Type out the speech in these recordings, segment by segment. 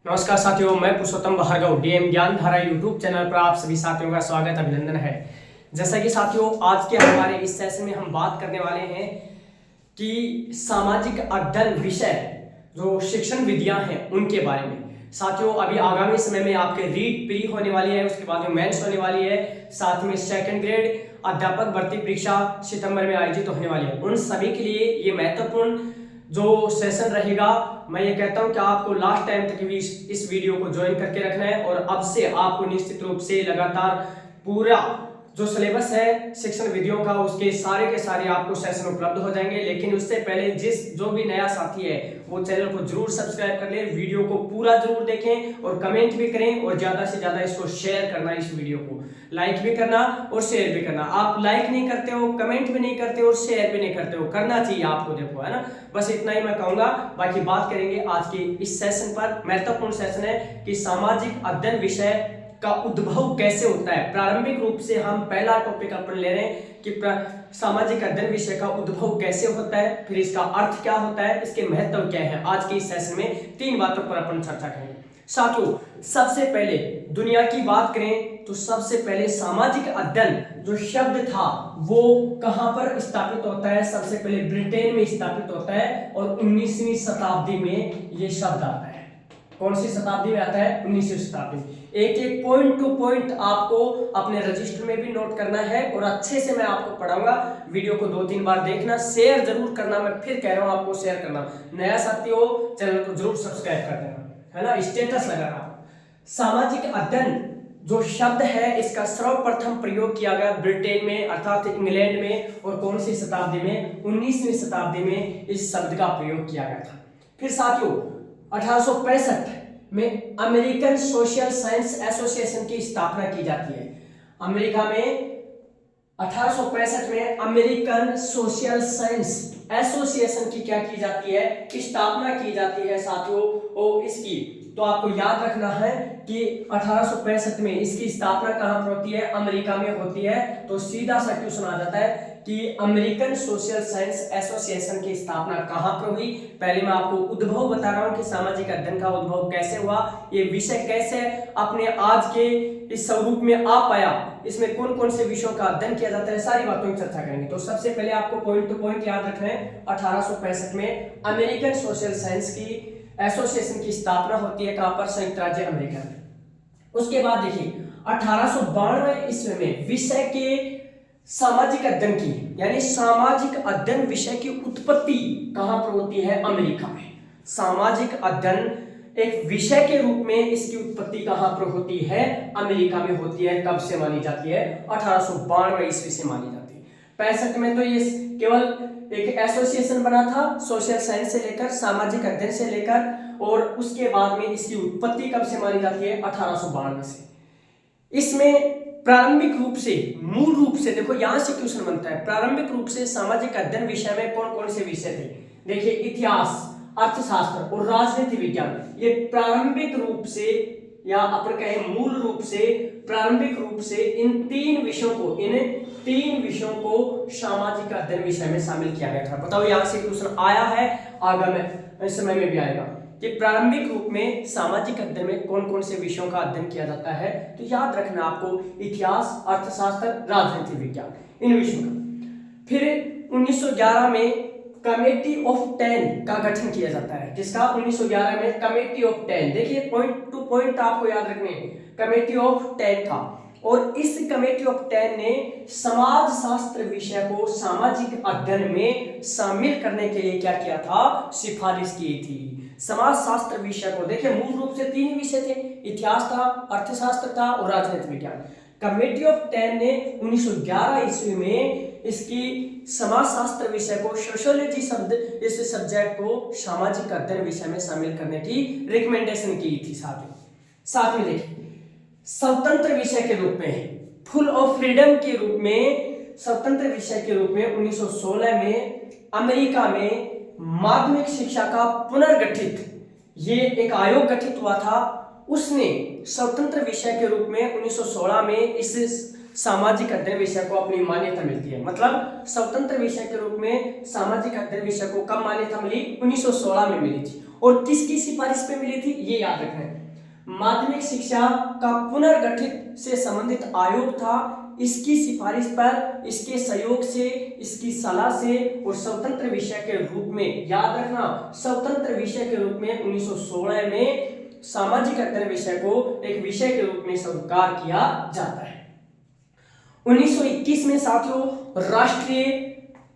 नमस्कार साथियों, मैं पुरुषोत्तम भार्गव डीएम ज्ञान धारा यूट्यूब चैनल पर आप सभी साथियों का स्वागत अभिनंदन है। जैसा कि साथियों, आज के हमारे इस सेशन में हम बात करने वाले हैं कि सामाजिक अध्ययन विषय जो शिक्षण विधियां हैं उनके बारे में। साथियों, अभी आगामी समय में आपके रीट प्री होने वाली है, उसके बाद में मेंस होने वाली है, साथ में सेकंड ग्रेड अध्यापक भर्ती परीक्षा सितंबर में आयोजित होने वाली है। उन सभी के लिए ये महत्वपूर्ण जो सेशन रहेगा, मैं ये कहता हूं कि आपको लास्ट टाइम तक भी इस वीडियो को ज्वाइन करके रखना है और अब से आपको निश्चित रूप से लगातार पूरा जो सिलेबस है शिक्षण विधियों का उसके सारे के सारे आपको सेशन उपलब्ध हो जाएंगे। लेकिन उससे पहले जो भी नया साथी है वो चैनल को जरूर सब्सक्राइब कर ले, वीडियो को पूरा जरूर देखें और कमेंट भी करें और ज्यादा से ज्यादा इसको शेयर करना, इस वीडियो को लाइक भी करना और शेयर भी करना। आप लाइक नहीं करते हो, कमेंट भी नहीं करते हो और शेयर भी नहीं करते हो, करना चाहिए आपको, देखो है ना। बस इतना ही मैं कहूंगा, बाकी बात करेंगे आज के इस सेशन पर। महत्वपूर्ण सेशन है कि सामाजिक अध्ययन विषय का उद्भव कैसे होता है। प्रारंभिक रूप से हम पहला टॉपिक अपन ले रहे हैं कि सामाजिक अध्ययन विषय का उद्भव कैसे होता है, फिर इसका अर्थ क्या होता है, इसके महत्व क्या है। आज के इस सेशन में तीन बातों पर अपन चर्चा करेंगे। साथियों, सबसे पहले दुनिया की बात करें तो सबसे पहले सामाजिक अध्ययन जो शब्द था वो कहां पर स्थापित होता है? सबसे पहले ब्रिटेन में स्थापित होता है और 19वीं शताब्दी में ये शब्द आता है। कौन सी शताब्दी में आता है? 19वीं शताब्दी। एक एक पॉइंट टू पॉइंट आपको अपने रजिस्टर में भी नोट करना है और अच्छे से मैं आपको पढ़ाऊंगा। वीडियो को 2-3 बार देखना, शेयर जरूर करना, मैं फिर कह रहा हूं आपको शेयर करना। नया साथी हो चैनल को जरूर सब्सक्राइब कर देना, है ना, स्टेटस लगाना। सामाजिक अध्ययन जो शब्द है इसका सर्वप्रथम प्रयोग किया गया ब्रिटेन में अर्थात इंग्लैंड में, और कौन सी शताब्दी में? 19वीं शताब्दी में इस शब्द का प्रयोग किया गया था। फिर साथियों, 1865 में अमेरिकन सोशल साइंस एसोसिएशन की स्थापना की जाती है। अमेरिका में 1865 में अमेरिकन सोशल साइंस एसोसिएशन की क्या की जाती है? स्थापना की जाती है साथियों। और इसकी तो आपको याद रखना है कि 1865 में इसकी स्थापना कहां पर होती है? अमेरिका में होती है। तो सीधा सा क्वेश्चन आ जाता है कि अमेरिकन सोशल साइंस एसोसिएशन की स्थापना कहां पर हुई। पहले मैं आपको उद्भव बता रहा हूं कि सामाजिक अध्ययन का उद्भव कैसे हुआ, ये विषय कैसे अपने आज के इस स्वरूप में आ पाया, इसमें कौन कौन से विषयों का अध्ययन किया जाता है, सारी बातों की चर्चा करेंगे। तो सबसे पहले आपको पॉइंट टू पॉइंट याद रखना है। 1865 में अमेरिकन सोशल साइंस की एसोसिएशन की स्थापना होती है। कहां पर? संयुक्त राज्य अमेरिका में। उसके बाद देखिए 1892 ईस्वी में विषय के सामाजिक अध्ययन की यानी सामाजिक अध्ययन विषय की उत्पत्ति कहां पर होती है? अमेरिका में। सामाजिक अध्ययन एक विषय के रूप में इसकी उत्पत्ति कहां पर होती है? अमेरिका में होती है। कब से मानी जाती है? 1892 ईस्वी से मानी जाती है। 65 में तो ये केवल एक एसोसिएशन बना था सोशल साइंस से लेकर, सामाजिक अध्ययन से लेकर, और उसके बाद में इसकी उत्पत्ति कब से मानी जाती है? 1892 से। इसमें प्रारंभिक रूप से, मूल रूप से, देखो यहां से क्वेश्चन बनता है, प्रारंभिक रूप से सामाजिक अध्ययन विषय में कौन कौन से विषय थे? देखिए, इतिहास, अर्थशास्त्र और राजनीति विज्ञान। ये प्रारंभिक रूप से या अपन कहें मूल रूप से, प्रारंभिक रूप से इन तीन विषयों को सामाजिक अध्ययन विषय में शामिल किया गया था। बताओ, यहां से क्वेश्चन आया है, आगामी समय में भी आएगा कि प्रारंभिक रूप में सामाजिक अध्ययन में कौन कौन से विषयों का अध्ययन किया जाता है। तो याद रखना आपको, इतिहास, अर्थशास्त्र, राजनीति विज्ञान, इन विषयों का। फिर 1911 में कमेटी ऑफ 10 का गठन किया जाता है। जिसका? 1911 में कमेटी ऑफ 10। देखिए, पॉइंट टू पॉइंट आपको याद रखने, कमेटी ऑफ 10 का। और इस कमेटी ऑफ 10 ने समाज शास्त्र विषय को सामाजिक अध्ययन में शामिल करने के लिए क्या किया था? सिफारिश की थी। समाज शास्त्र विषय को, देखिए, मूल रूप से तीन विषय थे, इतिहास था, अर्थशास्त्र था और राजनीति विज्ञान। कमेटी ऑफ 10 ने 1911 ईस्वी में इसकी समाज शास्त्र विषय को, सोशियोलॉजी शब्द, इस सब्जेक्ट को सामाजिक अध्ययन विषय में शामिल करने की रिकमेंडेशन की थी। साथ में देखिए, स्वतंत्र विषय के रूप में, फुल ऑफ फ्रीडम के रूप में, स्वतंत्र विषय के रूप में 1916 में अमेरिका में माध्यमिक शिक्षा का पुनर्गठित ये एक आयोग गठित हुआ था। उसने स्वतंत्र विषय के रूप में 1916 में इस सामाजिक अध्ययन विषय को अपनी मान्यता मिलती है। मतलब स्वतंत्र विषय के रूप में सामाजिक अध्ययन विषय को कब मान्यता मिली? 1916 में मिली थी। और किसकी सिफारिश पे मिली थी ये याद रखें। माध्यमिक शिक्षा का पुनर्गठित से संबंधित आयोग था, इसकी सिफारिश पर, इसके सहयोग से, इसकी सलाह से और स्वतंत्र विषय के रूप में, याद रखना, स्वतंत्र विषय के रूप में 1916 में सामाजिक अध्ययन विषय को एक विषय के रूप में स्वीकार किया जाता है। 1921 में साथियों राष्ट्रीय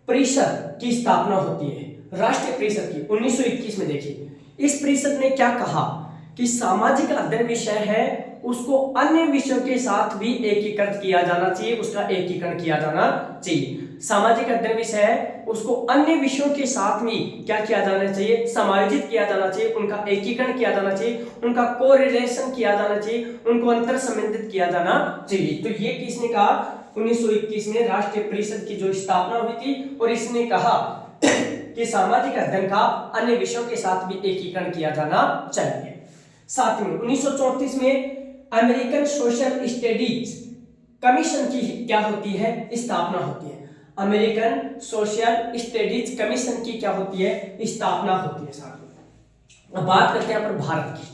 परिषद की स्थापना होती है। राष्ट्रीय परिषद की 1921 में देखिए, इस परिषद ने क्या कहा कि सामाजिक अध्ययन विषय है उसको अन्य विषयों के साथ भी एकीकृत किया जाना चाहिए, उसका एकीकरण किया जाना चाहिए। सामाजिक अध्ययन विषय है उसको अन्य विषयों के साथ भी क्या किया जाना चाहिए, समायोजित किया जाना चाहिए, उनका एकीकरण किया जाना चाहिए, उनका कोरिलेशन किया जाना चाहिए, उनको अंतर संबंधित किया जाना चाहिए। तो ये किसने कहा, 1921 में राष्ट्रीय परिषद की जो स्थापना हुई थी और इसने कहा कि सामाजिक अध्ययन का अन्य विषयों के साथ भी एकीकरण किया जाना चाहिए। साथ में 1934 में अमेरिकन सोशल स्टडीज कमीशन की क्या होती है, स्थापना होती है। अमेरिकन सोशल स्टडीज कमीशन की क्या होती है, स्थापना होती है। साथ अब बात करते हैं पर भारत की,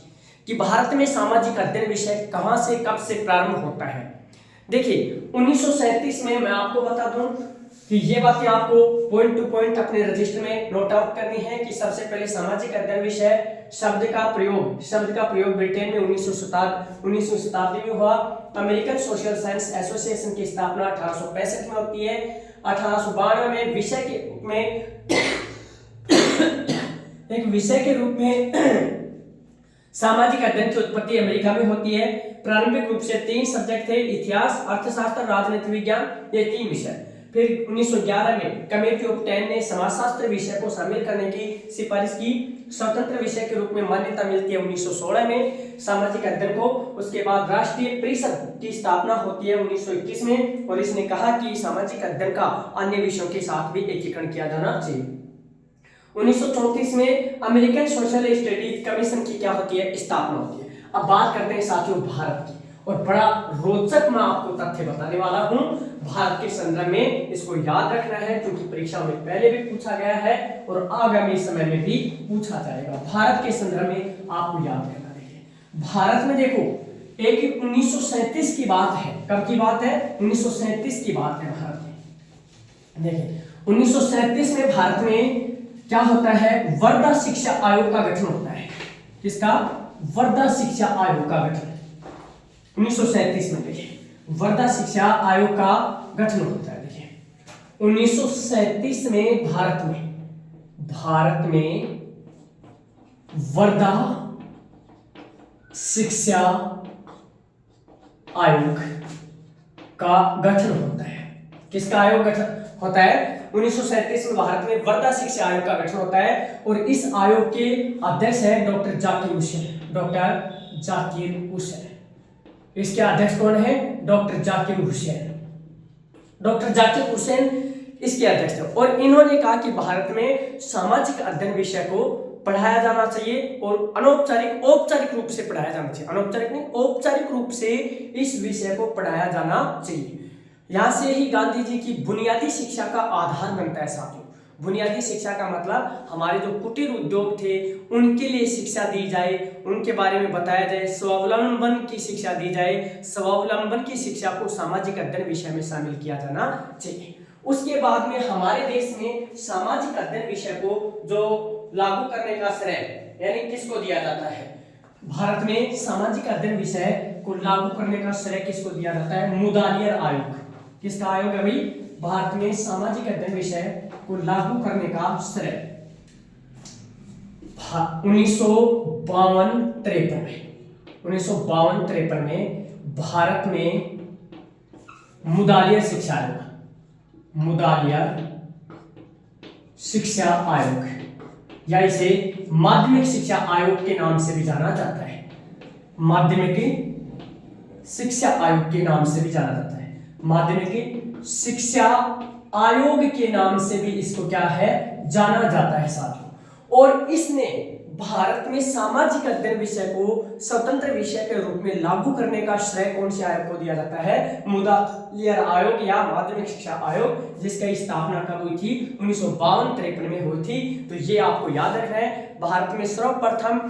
कि भारत में सामाजिक अध्ययन विषय कहां से कब से प्रारंभ होता है। देखिए 1937 में मैं आपको बता दूं कि ये बातें आपको पॉइंट टू पॉइंट अपने रजिस्टर में नोट आउट करनी है कि सबसे पहले सामाजिक अध्ययन विषय शब्द का प्रयोग ब्रिटेन में 19वीं शताब्दी में हुआ। अमेरिकन सोशल साइंस एसोसिएशन की स्थापना 1865 में होती है। 1892 में एक विषय के रूप में सामाजिक अध्ययन की उत्पत्ति अमेरिका में होती है। प्रारंभिक रूप से 3 सब्जेक्ट थे, इतिहास, अर्थशास्त्र, राजनीति विज्ञान, ये 3 विषय। फिर 1911 में कमेटी ऑफ 10 ने समाजशास्त्र विषय को शामिल करने की सिफारिश की। स्वतंत्र विषय के रूप में मान्यता मिलती है 1916 में सामाजिक अध्ययन को। उसके बाद राष्ट्रीय परिषद की स्थापना होती है 1921 में और इसने कहा कि सामाजिक अध्ययन का अन्य विषयों के साथ भी एकीकरण किया जाना चाहिए। 1934 में अमेरिकन सोशल स्टडीज कमीशन की क्या होती है, स्थापना होती है। अब बात करते हैं साथियों भारत की, और बड़ा रोचक मैं आपको तथ्य बताने वाला हूं भारत के संदर्भ में, इसको याद रखना है क्योंकि परीक्षा में पहले भी पूछा गया है और आगामी समय में भी पूछा जाएगा। भारत के संदर्भ में आपको याद रखना है। भारत में देखो एक 1937 की बात है, कब की बात है, 1937 की बात है भारत में। देखिए 1937 में भारत में क्या होता है, वर्धा शिक्षा आयोग का गठन होता है। किसका, वर्धा शिक्षा आयोग का गठन 1937 में। देखिए वर्धा शिक्षा आयोग का गठन होता है। देखिए 1937 में भारत में वर्धा शिक्षा आयोग का गठन होता है। किसका आयोग गठन होता है, 1937 में भारत में वर्धा शिक्षा आयोग का गठन होता है और इस आयोग के अध्यक्ष है डॉक्टर जाकिर हुसैन। इसके अध्यक्ष कौन है, डॉक्टर जाकिर हुसैन इसके अध्यक्ष थे। और इन्होंने कहा कि भारत में सामाजिक अध्ययन विषय को पढ़ाया जाना चाहिए और औपचारिक रूप से पढ़ाया जाना चाहिए। अनौपचारिक नहीं, औपचारिक रूप से इस विषय को पढ़ाया जाना चाहिए। यहां से ही गांधी जी की बुनियादी शिक्षा का आधार बनता है साथियों। बुनियादी शिक्षा का मतलब हमारे जो कुटीर उद्योग थे उनके लिए शिक्षा दी जाए, उनके बारे में बताया जाए, स्वावलंबन की शिक्षा दी जाए। स्वावलंबन की शिक्षा को सामाजिक अध्ययन विषय में शामिल किया जाना चाहिए। उसके बाद में हमारे देश में सामाजिक अध्ययन विषय को जो लागू करने का श्रेय यानी किसको दिया जाता है, भारत में सामाजिक अध्ययन विषय को लागू करने का श्रेय किसको दिया जाता है, मुदालियर आयोग। किसका आयोग है भाई, भारत में सामाजिक अध्ययन विषय को लागू करने का श्रेय 1952-53 में भारत में मुदालियर शिक्षा आयोग या इसे माध्यमिक शिक्षा आयोग के नाम से भी जाना जाता है। माध्यमिक शिक्षा आयोग के नाम से भी जाना जाता है। माध्यमिक शिक्षा आयोग के नाम से भी इसको क्या है, जाना जाता है साथियों। और इसने भारत में सामाजिक अध्ययन विषय को स्वतंत्र विषय के रूप में लागू करने का श्रेय कौन से आयोग को दिया जाता है? मुदालियर आयोग या माध्यमिक शिक्षा आयोग, जिसकी स्थापना कब हुई थी? 1952-53 में हुई थी। तो ये आपको याद रखना है। भारत में सर्वप्रथम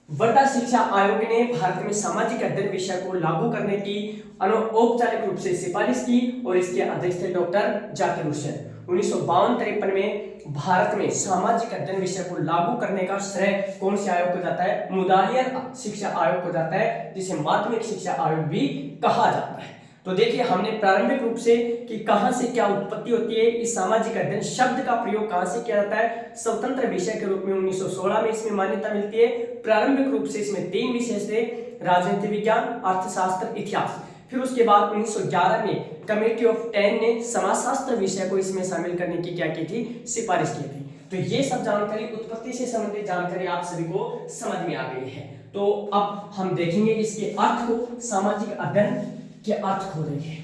वर्धा शिक्षा आयोग ने भारत में सामाजिक अध्ययन विषय को लागू करने की औपचारिक रूप से सिफारिश की और इसके अध्यक्ष थे डॉक्टर जाकिर हुसैन। 1952-53 में भारत में सामाजिक अध्ययन विषय को लागू करने का श्रेय कौन से आयोग को जाता है? मुदालियर शिक्षा आयोग को जाता है, जिसे माध्यमिक शिक्षा आयोग भी कहा जाता है। तो देखिए, हमने प्रारंभिक रूप से कि कहां से क्या उत्पत्ति होती है, इस सामाजिक अध्ययन शब्द का प्रयोग कहां से किया जाता है? स्वतंत्र विषय के रूप में 1916 में इसमें मान्यता मिलती है। प्रारंभिक रूप से इसमें 3 विषय थे, राजनीति विज्ञान, अर्थशास्त्र, इतिहास। फिर उसके बाद 1911 में कमेटी ऑफ 10 ने समाजशास्त्र विषय को इसमें शामिल करने की क्या की थी? सिफारिश की थी। तो ये सब जानकारी, उत्पत्ति से संबंधित जानकारी आप सभी को समझ में आ गई है। तो अब हम देखेंगे इसके अर्थ को, सामाजिक अध्ययन के अर्थ को देखिए।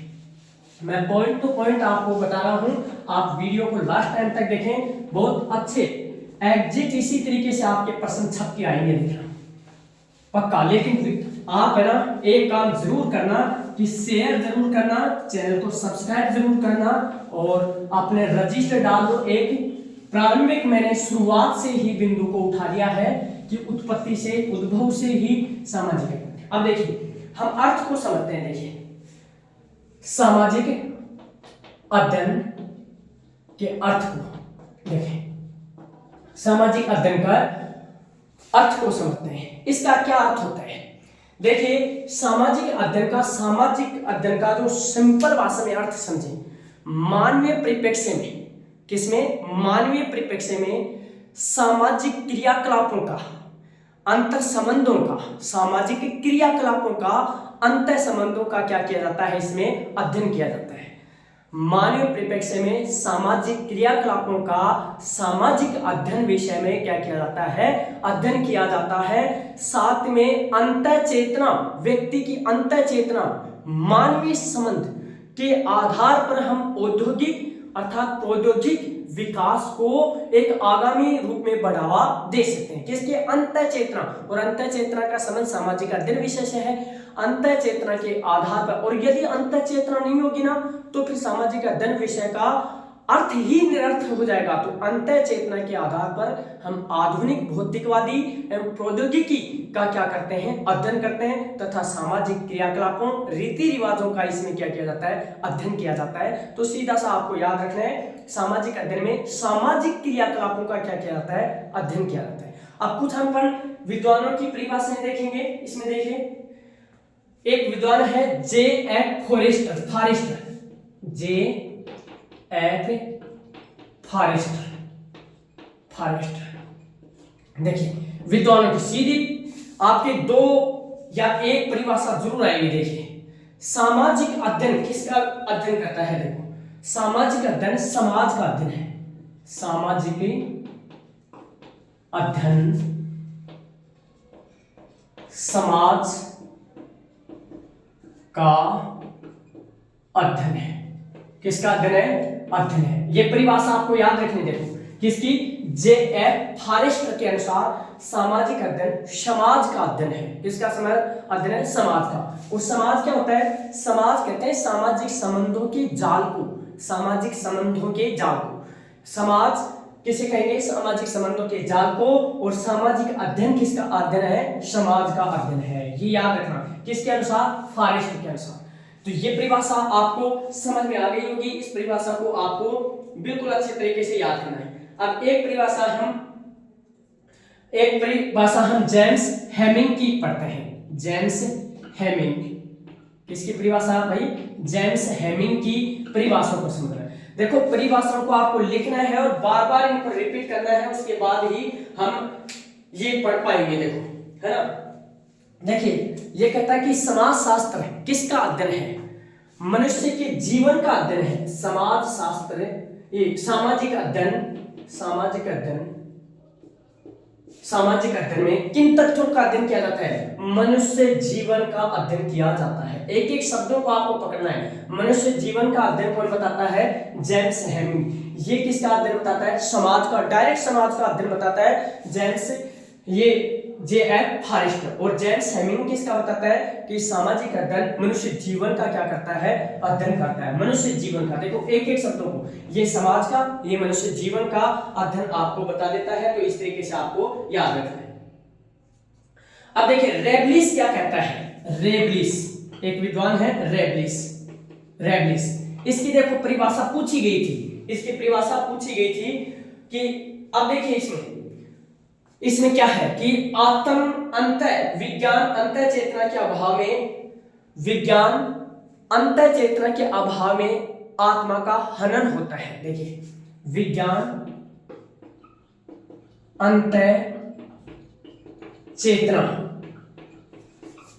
मैं पॉइंट टू पॉइंट आपको बता रहा हूं, आप वीडियो को लास्ट टाइम तक देखें, बहुत अच्छे एग्जैक्ट इसी तरीके से आपके प्रश्न छप के आएंगे, देखना पक्का। लेकिन आप है ना एक काम जरूर करना कि शेयर जरूर करना, चैनल को सब्सक्राइब जरूर करना और अपने रजिस्टर डाल दो। एक प्रारंभिक मैंने शुरुआत से ही बिंदु को उठा लिया है कि उत्पत्ति से, उद्भव से ही सामाजिक। अब देखिए हम अर्थ को समझते हैं। देखिए सामाजिक अध्ययन के अर्थ को देखें, सामाजिक अध्ययन का अर्थ को समझते हैं। इसका क्या अर्थ होता है? देखिए सामाजिक अध्ययन का जो सिंपल भाषा में अर्थ समझें, मानवीय परिप्रेक्ष्य में, किसमें? मानवीय परिप्रेक्ष्य में सामाजिक क्रियाकलापों का, अंतर संबंधों का, सामाजिक क्रियाकलापों का, अंतर संबंधों का क्या किया जाता है? इसमें अध्ययन किया जाता है। मानवीय परिप्रेक्ष्य में सामाजिक क्रियाकलापों का सामाजिक अध्ययन विषय में क्या किया जाता है? अध्ययन किया जाता है। साथ में अंतर चेतना, व्यक्ति की अंतर चेतना, मानवीय संबंध के आधार पर हम औद्योगिक अर्थात प्रौद्योगिक विकास को एक आगामी रूप में बढ़ावा दे सकते हैं। किसके? अंतर चेतना। और अंतर चेतना का संबंध सामाजिक अध्ययन विषय से है। अंतर चेतना के आधार पर, और यदि अंतर चेतना नहीं होगी ना तो फिर सामाजिक अध्ययन विषय का अर्थ ही निरर्थक हो जाएगा। तो अंतर चेतना के आधार पर हम आधुनिक भौतिकवादी एवं प्रौद्योगिकी का क्या करते हैं? अध्ययन करते हैं, तथा सामाजिक क्रियाकलापों, रीति रिवाजों का इसमें क्या किया जाता है? अध्ययन किया जाता है। तो सीधा सा आपको याद रखना है, सामाजिक अध्ययन में सामाजिक क्रियाकलापों का क्या किया जाता है? अध्ययन किया जाता है। अब कुछ हम विद्वानों की परिभाषाएं देखेंगे। इसमें देखिए एक विद्वान है J.F. Forrester, J.F. फॉरेस्टर। देखिए विद्वानों की सीधी आपके 2 या 1 परिभाषा जरूर आएगी। देखिए सामाजिक अध्ययन किसका अध्ययन करता है? देखो सामाजिक अध्ययन समाज का अध्ययन है। सामाजिक अध्ययन समाज का अध्ययन है। किसका अध्ययन है? अध्ययन है। ये परिभाषा आपको याद रखनी। देखो किसकी? J.F. फॉरेस्टर के अनुसार सामाजिक अध्ययन समाज का अध्ययन है। किसका अध्ययन है? समाज का। और समाज क्या होता है? समाज कहते हैं सामाजिक संबंधों के जाल को, सामाजिक संबंधों के जाल को। समाज किसे कहेंगे? सामाजिक संबंधों के जाल को। और सामाजिक अध्ययन किसका अध्ययन है? समाज का अध्ययन है। ये याद रखना। किसके अनुसार? फॉरेस्टर के अनुसार। तो ये परिभाषा आपको समझ में आ गई होगी। इस परिभाषा को आपको बिल्कुल अच्छे तरीके से याद करना है। अब एक परिभाषा हम जेम्स हेमिंग की पढ़ते हैं। जेम्स हेमिंग, किसकी परिभाषा भाई? जेम्स हेमिंग की परिभाषा को समझना है। देखो परिभाषाओं को आपको लिखना है और बार बार इनको रिपीट करना है, उसके बाद ही हम ये पढ़ पाएंगे। देखो है ना। देखिए ये कहता है कि समाज शास्त्र किसका अध्ययन है? मनुष्य के जीवन का अध्ययन है। समाज शास्त्र, ये सामाजिक अध्ययन में किन तथ्यों का अध्ययन किया जाता है? मनुष्य जीवन का अध्ययन किया जाता है। एक एक शब्दों को आपको पकड़ना है। मनुष्य जीवन का अध्ययन कौन बताता है? James Hemming. ये किसका अध्ययन बताता है? समाज का, डायरेक्ट समाज का अध्ययन बताता है जेम्स ये J.F. फॉरेस्टर और जेम्स हेमिंग किसका बताता है कि सामाजिक अध्ययन मनुष्य जीवन का क्या करता है, अध्ययन करता है, मनुष्य जीवन का। देखो एक एक शब्दों को, ये समाज का, ये मनुष्य जीवन का अध्ययन आपको बता देता है, तो इस तरीके से आपको याद रखना है। अब देखिए रेबलिस क्या कहता है, रेबलिस एक विद्वान है रेबलिस, रेबलिस इसकी देखो परिभाषा पूछी गई थी, इसकी परिभाषा पूछी गई थी कि अब देखिए इसमें क्या है कि आत्म अंतः विज्ञान अंतः चेतना के अभाव में, विज्ञान अंतः चेतना के अभाव में आत्मा का हनन होता है। देखिए विज्ञान अंतः चेतना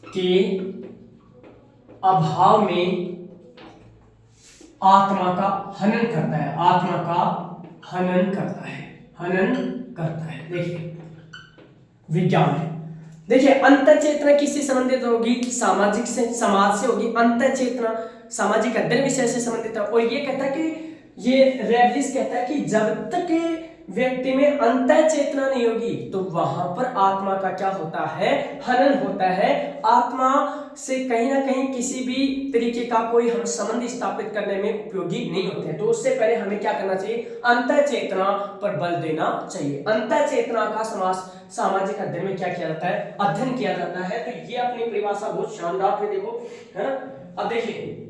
के अभाव में आत्मा का हनन करता है, आत्मा का हनन करता है, हनन करता है। देखिए विज्ञान है, देखिए अंतः चेतना किससे संबंधित होगी, सामाजिक से, समाज से होगी। अंतः चेतना सामाजिक अध्ययन विषय से संबंधित है। और ये कहता है कि ये रेबलिस कहता है कि जब तक व्यक्ति में अंतः चेतना नहीं होगी तो वहां पर आत्मा का क्या होता है, हनन होता है। आत्मा से कहीं ना कहीं किसी भी तरीके का कोई हम संबंध स्थापित करने में उपयोगी नहीं होते हैं। तो उससे पहले हमें क्या करना चाहिए, अंतः चेतना पर बल देना चाहिए। अंतः चेतना का सामाजिक अध्ययन में क्या किया जाता है, अध्ययन किया जाता है। तो ये अपनी परिभाषा बहुत शानदार है, देखो है ना। अब देखिए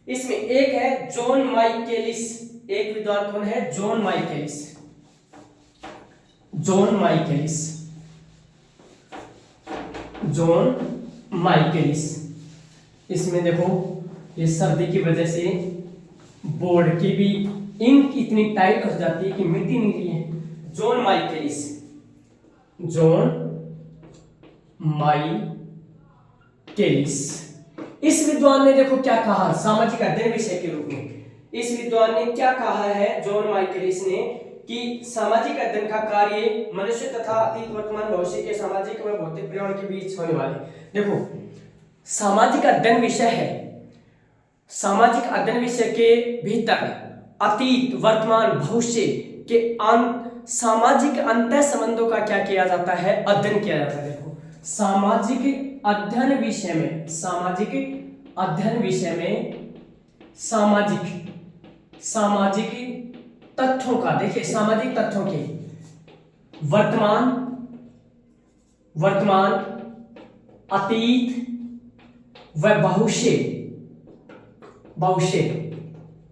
इसमें एक है जॉन माइकेलिस, एक विद्वान कौन है, जॉन माइकेलिस, जॉन माइकेलिस, जॉन माइकेलिस। इसमें देखो ये सर्दी की वजह से बोर्ड की भी इंक इतनी टाइट हो जाती है कि मिट्टी नहीं रही है। जॉन माइकेलिस, जॉन माइकेलिस, इस विद्वान ने देखो क्या कहा सामाजिक अध्ययन विषय के रूप में। इस विद्वान ने क्या कहा है, जॉन माइकेलिस ने, कि सामाजिक अध्ययन का कार्य मनुष्य तथा अतीत वर्तमान भविष्य के सामाजिक व भौतिक पर्यावरण के बीच होने वाले, देखो सामाजिक अध्ययन विषय है, सामाजिक अध्ययन विषय के भीतर अतीत वर्तमान भविष्य के सामाजिक अंतः संबंधों का क्या किया जाता है, अध्ययन किया जाता है। देखो सामाजिक अध्ययन विषय में, सामाजिक अध्ययन विषय में सामाजिक तथ्यों का, देखिए सामाजिक तथ्यों के वर्तमान अतीत व भविष्य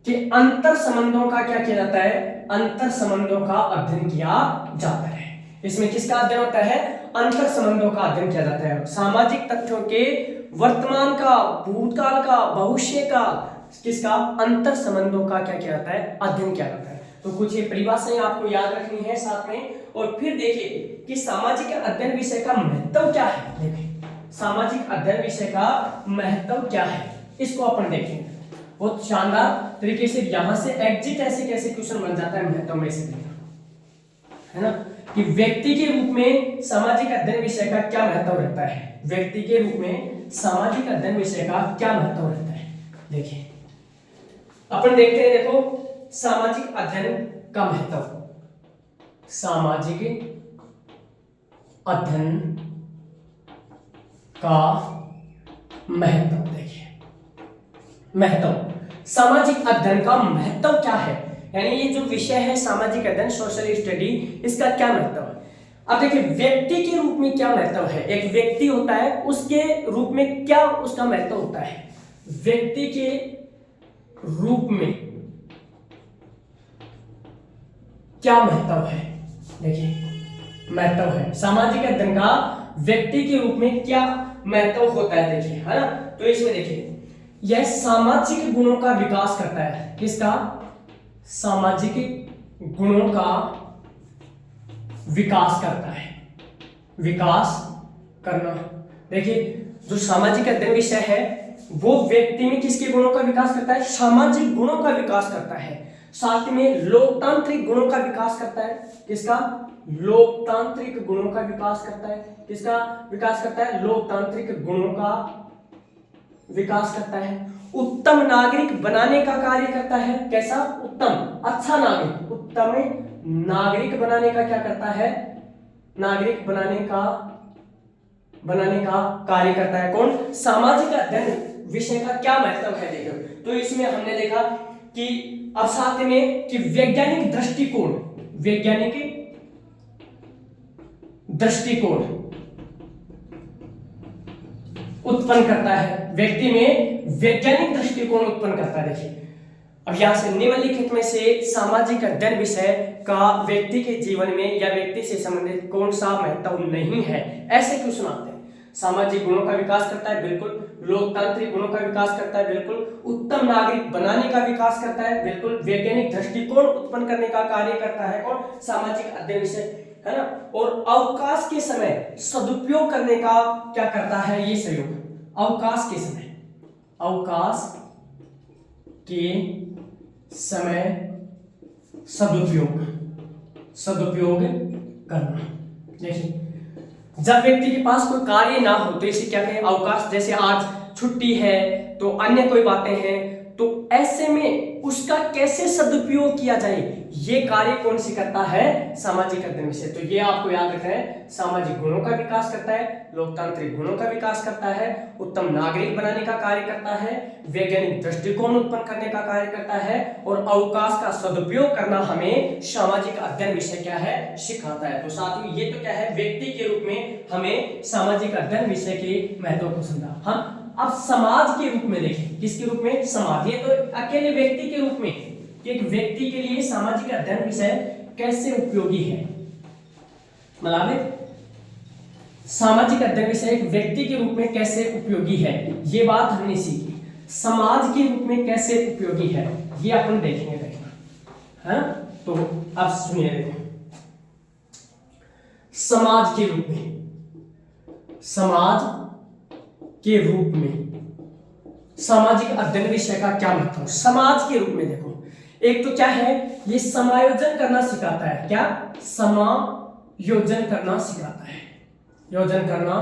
के अंतर संबंधों का क्या किया जाता है, अंतर संबंधों का अध्ययन किया जाता है। इसमें किसका अध्ययन होता है, अंतर संबंधों का अध्ययन किया जाता है। सामाजिक तथ्यों के वर्तमान का, भूतकाल का, भविष्य का, किसका, अंतर संबंधों का क्या किया जाता है, अध्ययन किया जाता है। तो कुछ ये परिभाषाएं आपको याद रखनी है साथ में। और फिर देखिए कि सामाजिक अध्ययन विषय का महत्व क्या है। देखिए सामाजिक अध्ययन विषय का महत्व क्या है, इसको अपन देखेंगे बहुत शानदार तरीके से। यहां से एग्जिट ऐसे कैसे क्वेश्चन बन जाता है महत्व में से, है ना, कि व्यक्ति के रूप में सामाजिक अध्ययन विषय का क्या महत्व रहता है, व्यक्ति के रूप में सामाजिक अध्ययन विषय का क्या महत्व रहता है। देखिए अपन देखते हैं, देखो सामाजिक अध्ययन का महत्व, सामाजिक अध्ययन का महत्व। देखिए महत्व, सामाजिक अध्ययन का महत्व क्या है, यानी ये जो विषय है सामाजिक अध्ययन, सोशल स्टडी, इसका क्या महत्व है। अब देखिए व्यक्ति के रूप में क्या महत्व है, एक व्यक्ति होता है उसके रूप में क्या उसका महत्व होता है, व्यक्ति के रूप में क्या महत्व है। देखिए महत्व है सामाजिक अध्ययन का, व्यक्ति के रूप में क्या महत्व होता है, देखिए है ना। तो इसमें देखिए यह सामाजिक गुणों का विकास करता है, किसका, सामाजिक गुणों का विकास करता है, विकास करना। देखिए जो सामाजिक अध्ययन विषय है वो व्यक्ति में किसके गुणों का विकास करता है, सामाजिक गुणों का विकास करता है। साथ में लोकतांत्रिक गुणों का विकास करता है, किसका, लोकतांत्रिक गुणों का विकास करता है, किसका विकास करता है, लोकतांत्रिक गुणों का विकास करता है। उत्तम नागरिक बनाने का कार्य करता है, कैसा, उत्तम, अच्छा नागरिक, उत्तम नागरिक बनाने का क्या करता है, नागरिक बनाने का कार्य करता है। कौन? सामाजिक अध्ययन विषय का क्या महत्व है देखो, तो इसमें हमने देखा कि अब साथ में कि वैज्ञानिक दृष्टिकोण उत्पन्न करता है, व्यक्ति में वैज्ञानिक दृष्टिकोण उत्पन्न करता है। देखिए अब यहां से निम्नलिखित में से सामाजिक अध्ययन विषय का व्यक्ति के जीवन में या व्यक्ति से संबंधित कौन सा महत्व नहीं है, ऐसे क्वेश्चन आते हैं। सामाजिक गुणों का विकास करता है, बिल्कुल। लोकतांत्रिक गुणों का विकास करता है, बिल्कुल। उत्तम नागरिक बनाने का विकास करता है, बिल्कुल। वैज्ञानिक दृष्टिकोण उत्पन्न करने का कार्य करता है कौन? सामाजिक अध्ययन विषय, है ना। और अवकाश के समय सदुपयोग करने का क्या करता है? ये सहयोग। अवकाश के समय सदुपयोग करना। देखिए जब व्यक्ति के पास कोई कार्य ना हो तो इसे क्या कहें? अवकाश। जैसे आज छुट्टी है तो अन्य कोई बातें हैं, तो ऐसे में उसका कैसे सदुपयोग किया जाए, ये कार्य कौन सी करता है? सामाजिक अध्ययन विषय। तो ये आपको याद रखना है, सामाजिक गुणों का विकास करता है, लोकतांत्रिक गुणों का विकास करता है, उत्तम नागरिक बनाने का कार्य करता है, वैज्ञानिक दृष्टिकोण उत्पन्न करने का कार्य करता है, और अवकाश का सदुपयोग करना हमें सामाजिक अध्ययन विषय क्या है? सिखाता है। तो साथियों ये तो क्या है? व्यक्ति के रूप में हमें सामाजिक अध्ययन विषय के महत्व को समझा। हम अब समाज के रूप में देखें। किसके रूप में? समाज। ये तो अकेले व्यक्ति के रूप में कि एक व्यक्ति के लिए सामाजिक अध्ययन विषय कैसे उपयोगी है, मतलब सामाजिक अध्ययन विषय एक व्यक्ति के रूप में कैसे उपयोगी है, ये बात हमने सीखी। समाज के रूप में कैसे उपयोगी है ये अपन देखेंगे, देखना है। तो अब सुनिए, देखो समाज के रूप में सामाजिक अध्ययन विषय का क्या महत्व? समाज के रूप में देखो, एक तो क्या है, ये समायोजन करना सिखाता है। क्या? समायोजन करना सिखाता है, योजन करना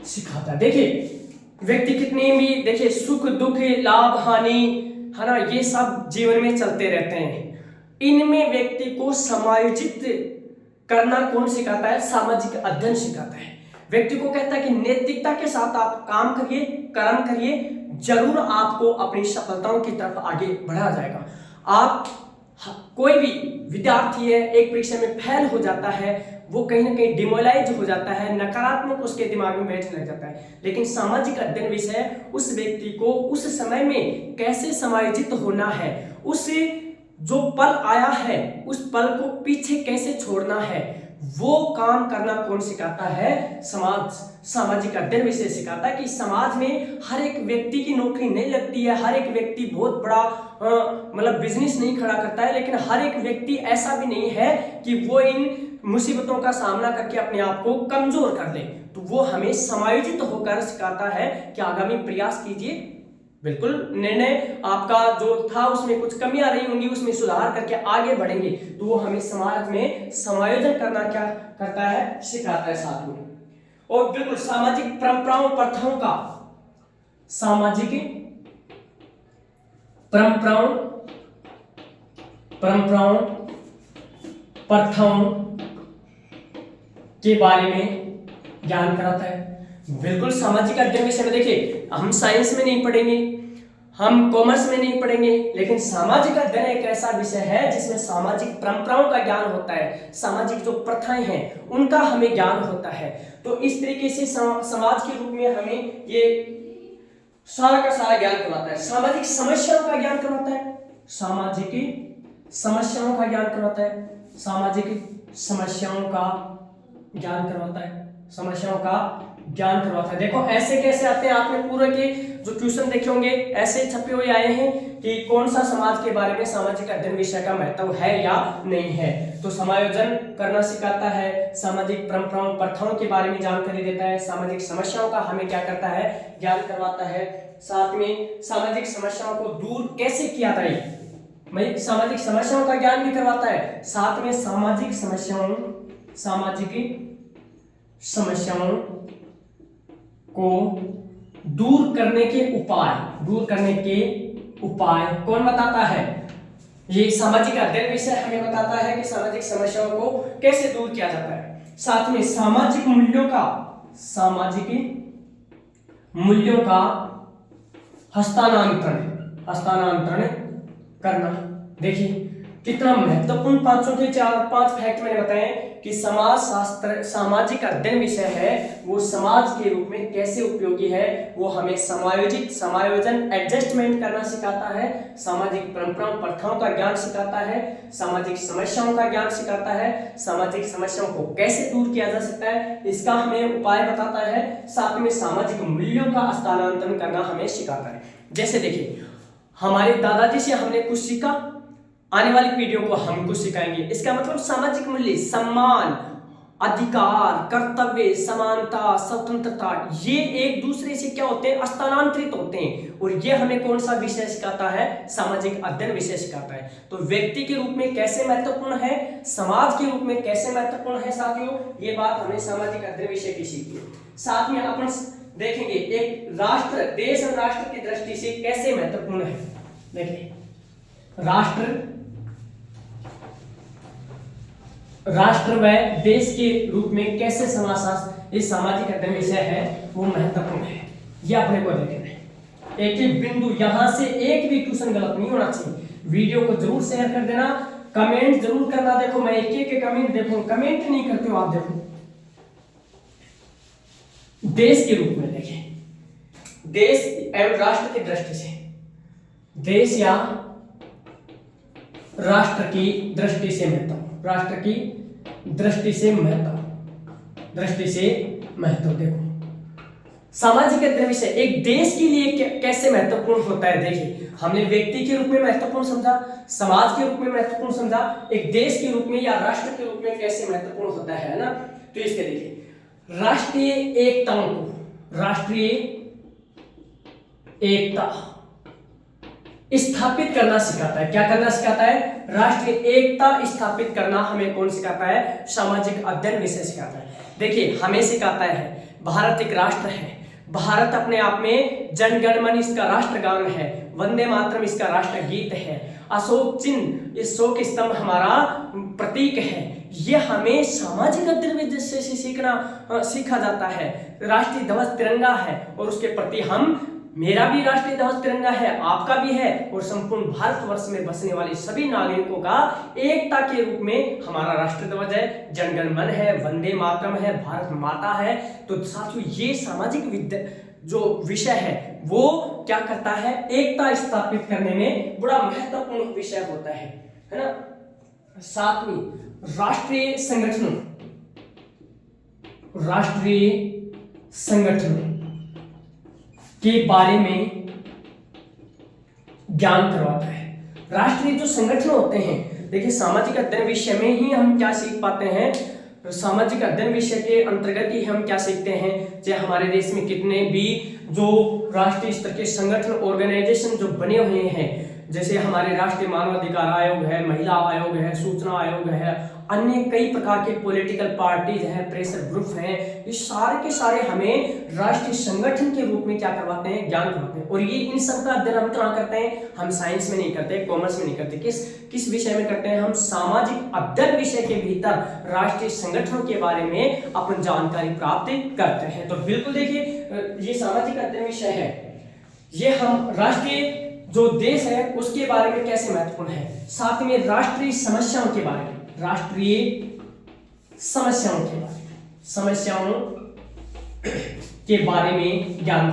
सिखाता है। देखिए व्यक्ति कितने भी देखिए सुख दुख लाभ हानि, है ना, ये सब जीवन में चलते रहते हैं। इनमें व्यक्ति को समायोजित करना कौन सिखाता है? सामाजिक अध्ययन सिखाता है। व्यक्ति को कहता है कि नैतिकता के साथ आप काम करिए, कर्म करिए, जरूर आपको अपनी सफलताओं की तरफ आगे बढ़ाया जाएगा। आप कोई भी विद्यार्थी है, एक परीक्षा में फेल हो जाता है, वो कहीं ना कहीं डिमोरलाइज हो जाता है, नकारात्मक उसके दिमाग में बैठने लग जाता है। लेकिन सामाजिक अध्ययन विषय उस व्यक्ति को उस समय में कैसे समायोजित होना है, उसे जो पल आया है उस पल को पीछे कैसे छोड़ना है, वो काम करना कौन सिखाता है? सामाजिक अध्ययन विषय सिखाता है कि समाज में हर एक व्यक्ति की नौकरी नहीं लगती है, हर एक व्यक्ति बहुत बड़ा मतलब बिजनेस नहीं खड़ा करता है, लेकिन हर एक व्यक्ति ऐसा भी नहीं है कि वो इन मुसीबतों का सामना करके अपने आप को कमजोर कर ले। तो वो हमें समायोजित होकर सिखाता है कि आगामी प्रयास कीजिए, बिल्कुल निर्णय आपका जो था उसमें कुछ कमियां रही होंगी, उसमें सुधार करके आगे बढ़ेंगे। तो वो हमें समाज में समायोजन करना क्या करता है? सिखाता है साथ में। और बिल्कुल सामाजिक परंपराओं प्रथाओं का, सामाजिक परंपराओं प्रथाओं के बारे में ज्ञान कराता है। बिल्कुल सामाजिक अध्ययन विषय में देखिए हम साइंस में नहीं पढ़ेंगे, हम कॉमर्स में नहीं पढ़ेंगे, लेकिन सामाजिक अध्ययन एक ऐसा विषय है जिसमें सामाजिक परंपराओं का ज्ञान होता है, सामाजिक जो प्रथाएं हैं उनका हमें ज्ञान होता है। तो इस तरीके से समाज के रूप में हमें ये सारा का सारा ज्ञान करवाता है। सामाजिक समस्याओं का ज्ञान करवाता है, सामाजिक समस्याओं का ज्ञान करवाता है, सामाजिक समस्याओं का ज्ञान करवाता है, समस्याओं का ज्ञान करवाता है। देखो ऐसे कैसे आते हैं, आपने पूरे के जो क्वेश्चन देखे होंगे ऐसे छपे हुए आए हैं कि कौन सा समाज के बारे में सामाजिक अध्ययन विषय का महत्व है या नहीं है। तो समायोजन करना सिखाता है, सामाजिक परंपराओं प्रथाओं के बारे में जानकारी देता है, सामाजिक समस्याओं का हमें क्या करता है? ज्ञान करवाता है। साथ में सामाजिक समस्याओं को दूर कैसे किया जाए, सामाजिक समस्याओं का ज्ञान भी करवाता है। साथ में सामाजिक समस्याओं को दूर करने के उपाय कौन बताता है? ये सामाजिक अध्ययन विषय हमें बताता है कि सामाजिक समस्याओं को कैसे दूर किया जाता है। साथ में सामाजिक मूल्यों का हस्तांतरण करना। देखिए कितना महत्वपूर्ण पांचों के पांच फैक्ट मैंने बताए कि समाज शास्त्र सामाजिक अध्ययन विषय है, वो समाज के रूप में कैसे उपयोगी है, वो हमें समायोजन एडजस्टमेंट करना सिखाता है, सामाजिक परंपराओं प्रथाओं का ज्ञान सिखाता है, सामाजिक समस्याओं का ज्ञान सिखाता है, सामाजिक समस्याओं को कैसे दूर किया जा सकता है इसका हमें उपाय बताता है, साथ में सामाजिक मूल्यों का हस्तांतरण करना हमें सिखाता है। जैसे देखिए हमारे दादाजी से हमने कुछ सीखा, आने वाली पीढ़ियों को हम कुछ सिखाएंगे। इसका मतलब सामाजिक मूल्य, सम्मान, अधिकार, कर्तव्य, समानता, स्वतंत्रता, ये एक दूसरे से क्या होते हैं, स्थानांतरित होते हैं। और ये हमें कौन सा विषय सिखाता है, सामाजिक अध्ययन विषय सिखाता है। तो व्यक्ति के रूप में कैसे महत्वपूर्ण है, समाज के रूप में कैसे महत्वपूर्ण है साथियों, ये बात हमने सामाजिक अध्ययन विषय की सीखी है। साथ में अपन देखेंगे एक राष्ट्र, देश और राष्ट्र की दृष्टि से कैसे महत्वपूर्ण है। देखिए राष्ट्र व देश के रूप में कैसे समाजशास्त्र, इस सामाजिक अध्ययन विषय है वो महत्वपूर्ण है। ये अपने को देखना है। एक एक बिंदु, यहां से एक भी क्वेश्चन गलत नहीं होना चाहिए। वीडियो को जरूर शेयर कर देना, कमेंट जरूर करना। देखो मैं एक एक कमेंट देखूं, कमेंट नहीं करते हो आप। देखो देश के रूप में देखें, देश एवं राष्ट्र की दृष्टि से, देश या राष्ट्र की दृष्टि से महत्व, राष्ट्र की दृष्टि से महत्व देखो सामाजिक अध्ययन विषय एक देश के लिए कैसे महत्वपूर्ण होता है। देखिए हमने व्यक्ति के रूप में महत्वपूर्ण समझा, समाज के रूप में महत्वपूर्ण समझा, एक देश के रूप में या राष्ट्र के रूप में कैसे महत्वपूर्ण होता है ना। तो इसके देखिए राष्ट्रीय एकता स्थापित करना सिखाता है। क्या करना सिखाता है, राष्ट्रीय एकता स्थापित करना हमें कौन सिखाता है, सामाजिक अध्ययन विषय सिखाता है। देखिए हमें सिखाता है भारत एक राष्ट्र है, भारत अपने आप में जन गण मन इसका राष्ट्रगान है, वंदे मातरम इसका राष्ट्र गीत है, अशोक चिन्ह, ये अशोक स्तंभ हमारा प्रतीक है। ये हमें सामाजिक अध्ययन से सीखा जाता है। राष्ट्रीय ध्वज तिरंगा है और उसके प्रति हम, मेरा भी राष्ट्रीय ध्वज तिरंगा है, आपका भी है, और संपूर्ण भारतवर्ष में बसने वाले सभी नागरिकों का एकता के रूप में हमारा राष्ट्रीय ध्वज है, जनगण मन है, वंदे मातरम है, भारत माता है। तो साथियों ये सामाजिक जो विषय है वो क्या करता है, एकता स्थापित करने में बड़ा महत्वपूर्ण विषय होता है ना। सातवीं राष्ट्रीय संगठन के बारे में ज्ञान करवाता है। राष्ट्रीय जो संगठन होते हैं, देखिए सामाजिक अध्ययन विषय में ही हम क्या सीख पाते हैं, सामाजिक अध्ययन विषय के अंतर्गत ही हम क्या सीखते हैं, चाहे हमारे देश में कितने भी जो राष्ट्रीय स्तर के संगठन ऑर्गेनाइजेशन जो बने हुए हैं, जैसे हमारे राष्ट्रीय मानवाधिकार आयोग है, महिला आयोग है, सूचना आयोग है, अन्य कई प्रकार के पॉलिटिकल पार्टीज हैं, प्रेशर ग्रुप हैं, ये सारे के सारे हमें राष्ट्रीय संगठन के रूप में क्या करवाते हैं, ज्ञान करवाते हैं। और ये इन सब का अध्ययन हम कहाँ करते हैं, हम साइंस में नहीं करते, कॉमर्स में नहीं करते, किस विषय में करते हैं, हम सामाजिक अध्ययन विषय के भीतर राष्ट्रीय संगठनों के बारे में अपन जानकारी प्राप्त करते हैं। तो बिल्कुल देखिए ये सामाजिक अध्ययन विषय है, ये हम राष्ट्रीय जो देश है उसके बारे में कैसे महत्वपूर्ण है, साथ में राष्ट्रीय समस्याओं के बारे में, ज्ञान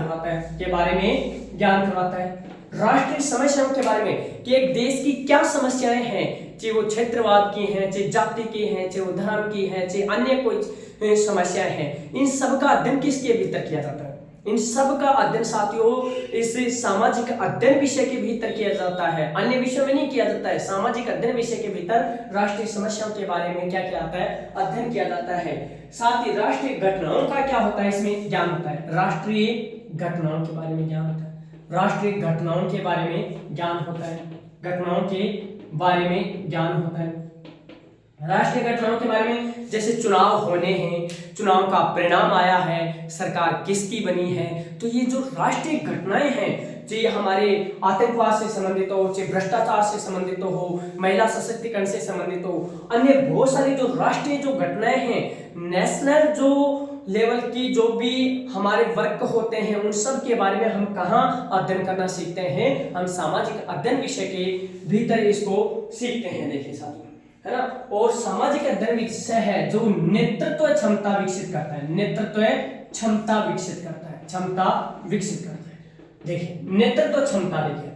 करवाता है, राष्ट्रीय समस्याओं के बारे में कि एक देश की क्या समस्याएं हैं, चाहे वो क्षेत्रवाद की हैं, चाहे जाति की हैं, चाहे वो धर्म की हैं, चाहे अन्य कोई समस्याएं हैं, इन सब का अध्ययन किसके भीतर किया जाता है, इन सब का अध्ययन साथियों इस सामाजिक अध्ययन विषय के भीतर किया जाता है, अन्य विषयों में नहीं किया जाता है। सामाजिक अध्ययन विषय के भीतर राष्ट्रीय समस्याओं के बारे में क्या किया जाता है, अध्ययन किया जाता है। साथ ही राष्ट्रीय घटनाओं का क्या होता है, इसमें ज्ञान होता है, राष्ट्रीय घटनाओं के बारे में ज्ञान होता है, राष्ट्रीय घटनाओं के बारे में ज्ञान होता है, घटनाओं के बारे में ज्ञान होता है। राष्ट्रीय घटनाओं के बारे में जैसे चुनाव होने हैं, चुनाव का परिणाम आया है, सरकार किसकी बनी है, तो ये जो राष्ट्रीय घटनाएं हैं, चाहे हमारे आतंकवाद से संबंधित हो, चाहे भ्रष्टाचार से संबंधित हो, महिला सशक्तिकरण से संबंधित हो, अन्य बहुत सारी जो राष्ट्रीय जो घटनाएं हैं, नेशनल जो लेवल की जो भी हमारे वर्ग होते हैं, उन सब के बारे में हम कहाँ अध्ययन करना सीखते हैं, हम सामाजिक अध्ययन विषय के भीतर इसको सीखते हैं। देखिए साथियों, है ना। और सामाजिक अध्ययन विषय है जो नेतृत्व क्षमता विकसित करता है, नेतृत्व क्षमता विकसित करता है, क्षमता विकसित करता है। देखिए नेतृत्व क्षमता, देखिए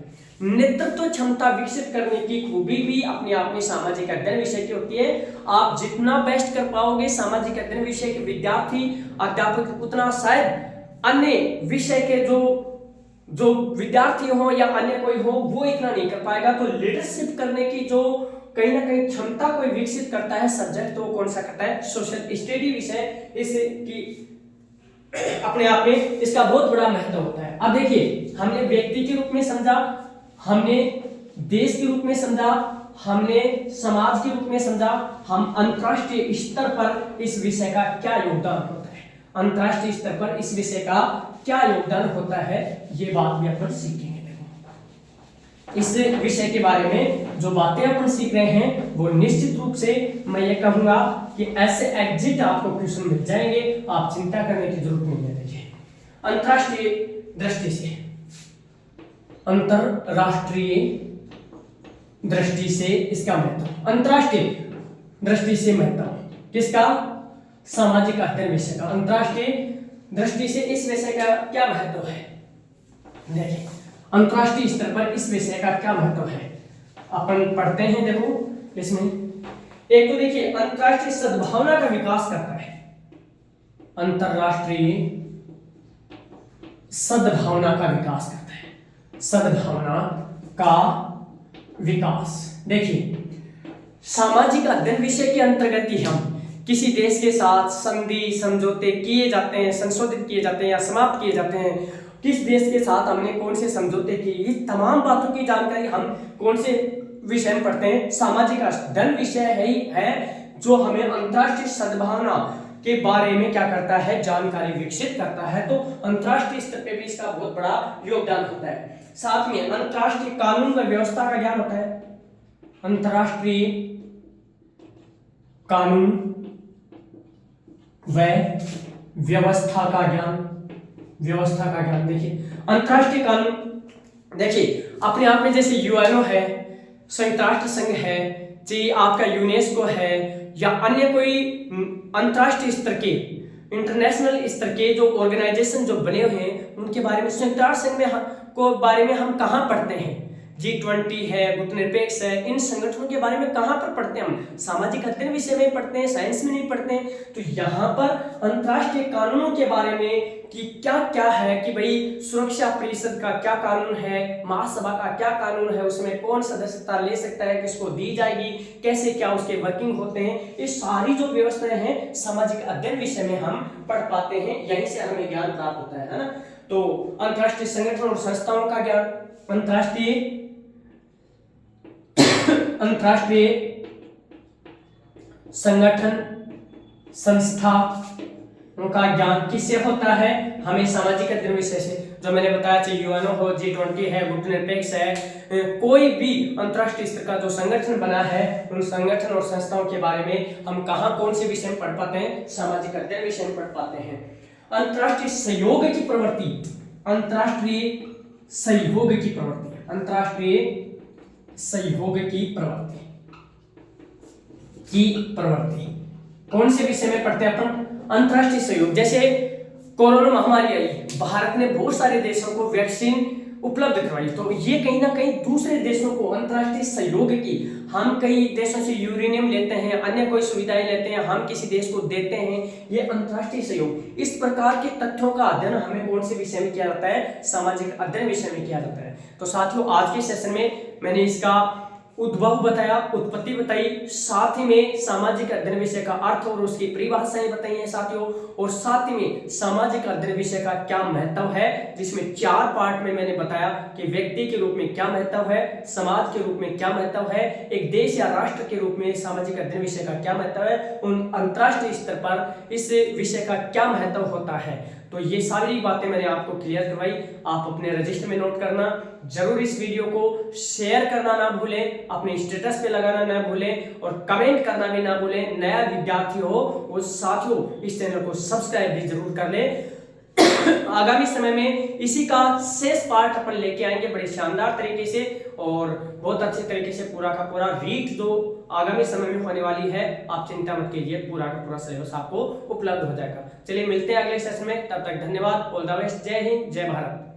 नेतृत्व क्षमता विकसित करने की खूबी भी अपने आप में सामाजिक अध्ययन विषय की होती है। आप जितना बेस्ट कर पाओगे सामाजिक अध्ययन विषय के विद्यार्थी अध्यापक, उतना शायद अन्य विषय के जो विद्यार्थी हो या अन्य कोई हो वो इतना नहीं कर पाएगा। तो लीडरशिप करने की जो कहीं ना कहीं क्षमता को विकसित करता है सब्जेक्ट, तो कौन सा करता है, सोशल स्टडी विषय। इससे कि अपने आप में इसका बहुत बड़ा महत्व होता है। अब देखिए हमने व्यक्ति के रूप में समझा, हमने देश के रूप में समझा, हमने समाज के रूप में समझा, हम अंतरराष्ट्रीय स्तर पर इस विषय का क्या योगदान होता है, अंतरराष्ट्रीय स्तर पर इस विषय का क्या योगदान होता है, ये बात भी अपन सीखेंगे। इस विषय के बारे में जो बातें अपन सीख रहे हैं वो निश्चित रूप से मैं ये कहूंगा कि ऐसे एग्जिट आपको क्वेश्चन मिल जाएंगे, आप चिंता करने की जरूरत नहीं है। देखिए अंतरराष्ट्रीय दृष्टि से, अंतरराष्ट्रीय दृष्टि से इसका महत्व, अंतरराष्ट्रीय दृष्टि से महत्व किसका, सामाजिक अध्ययन विषय का। अंतरराष्ट्रीय दृष्टि से इस विषय का क्या महत्व है, देखिए अंतरराष्ट्रीय स्तर पर इस विषय का क्या महत्व है, अपन पढ़ते हैं। देखो इसमें एक तो देखिए अंतरराष्ट्रीय सद्भावना का विकास करता है, अंतरराष्ट्रीय सद्भावना का विकास करता है, सद्भावना का विकास। देखिए सामाजिक अध्ययन विषय के अंतर्गत ही हम किसी देश के साथ संधि समझौते किए जाते हैं, संशोधित किए जाते हैं या समाप्त किए जाते हैं, किस देश के साथ हमने कौन से समझौते किए, ये तमाम बातों की जानकारी हम कौन से विषय में पढ़ते हैं, सामाजिक अध्ययन विषय है जो हमें अंतरराष्ट्रीय सद्भावना के बारे में क्या करता है, जानकारी विकसित करता है। तो अंतरराष्ट्रीय स्तर पे भी इसका बहुत बड़ा योगदान होता है। साथ में अंतरराष्ट्रीय कानून व व्यवस्था का ज्ञान होता है, अंतरराष्ट्रीय कानून व व्यवस्था का ज्ञान, व्यवस्था का ज्ञान। देखिए अंतरराष्ट्रीय कानून, देखिए अपने आप में जैसे यूएनओ है, संयुक्त राष्ट्र संघ है, चाहे आपका यूनेस्को है या अन्य कोई अंतरराष्ट्रीय स्तर के इंटरनेशनल स्तर के जो ऑर्गेनाइजेशन जो बने हुए हैं उनके बारे में, संयुक्त राष्ट्र संघ में को बारे में हम कहाँ पढ़ते हैं, G20 है, गुटनिरपेक्ष है, इन संगठनों के बारे में कहाँ पर पढ़ते हैं हम, सामाजिक अध्ययन विषय में पढ़ते हैं, साइंस में नहीं पढ़ते हैं। तो यहाँ पर अंतरराष्ट्रीय कानूनों के बारे में कि क्या क्या है, कि भाई सुरक्षा परिषद का क्या कानून है, महासभा का क्या कानून है, उसमें कौन सदस्यता ले सकता है, किसको दी जाएगी, कैसे क्या उसके वर्किंग होते हैं, ये सारी जो व्यवस्थाएं हैं सामाजिक अध्ययन विषय में हम पढ़ पाते हैं, यहीं से हमें ज्ञान प्राप्त होता है ना। तो अंतरराष्ट्रीय संगठन और संस्थाओं का ज्ञान, अंतरराष्ट्रीय संगठन संस्था उनका ज्ञान किससे होता है, हमें सामाजिक अध्ययन विषय से। जो मैंने बताया चाहे यूएनओ हो, G20 है, गुटनिरपेक्ष है, कोई भी अंतरराष्ट्रीय स्तर का जो संगठन बना है उन संगठन और संस्थाओं के बारे में हम कहाँ कौन से विषय में पढ़ पाते हैं, सामाजिक अध्ययन विषय में पढ़ पाते हैं। अंतरराष्ट्रीय सहयोग की प्रवृत्ति, अंतरराष्ट्रीय सहयोग की प्रवृत्ति, अंतरराष्ट्रीय सहयोग की प्रवृत्ति कौन से विषय में पढ़ते हैं अपन, अंतरराष्ट्रीय सहयोग। जैसे कोरोना महामारी आई, भारत ने बहुत सारे देशों को वैक्सीन उपलब्ध करवाई, तो ये कहीं ना कहीं दूसरे देशों को अंतरराष्ट्रीय सहयोग की, हम कई देशों से यूरेनियम लेते हैं, अन्य कोई सुविधाएं लेते हैं, हम किसी देश को देते हैं, ये अंतरराष्ट्रीय सहयोग। इस प्रकार के तथ्यों का अध्ययन हमें कौन से विषय में किया जाता है, सामाजिक अध्ययन विषय में किया जाता है। तो साथियों आज के सेशन में मैंने इसका उद्भव बताया, उत्पत्ति बताई, साथ ही में सामाजिक अध्ययन विषय का अर्थ और उसकी परिभाषाएं बताई हैं साथियों, और साथ ही में सामाजिक अध्ययन विषय का क्या महत्व है, जिसमें 4 पार्ट में मैंने बताया कि व्यक्ति के रूप में क्या महत्व है, समाज के रूप में क्या महत्व है, एक देश या राष्ट्र के रूप में सामाजिक अध्ययन विषय का क्या महत्व है, उन अंतरराष्ट्रीय स्तर पर इस विषय का क्या महत्व होता है। तो ये सारी बातें मैंने आपको क्लियर करवाई। आप अपने रजिस्टर में नोट करना, जरूर इस वीडियो को शेयर करना ना भूलें, अपने स्टेटस पे लगाना ना भूलें और कमेंट करना भी ना भूलें। नया विद्यार्थी हो वो साथियों इस चैनल को सब्सक्राइब भी जरूर कर ले। आगामी समय में इसी का शेष पार्ट अपन लेके आएंगे बड़े शानदार तरीके से और बहुत अच्छे तरीके से। पूरा का पूरा रीड जो आगामी समय में होने वाली है, आप चिंता मत कीजिए, पूरा का पूरा सिलेबस आपको उपलब्ध हो जाएगा। चलिए मिलते हैं अगले सेशन में, तब तक धन्यवाद, ऑल द बेस्ट, जय हिंद, जय भारत।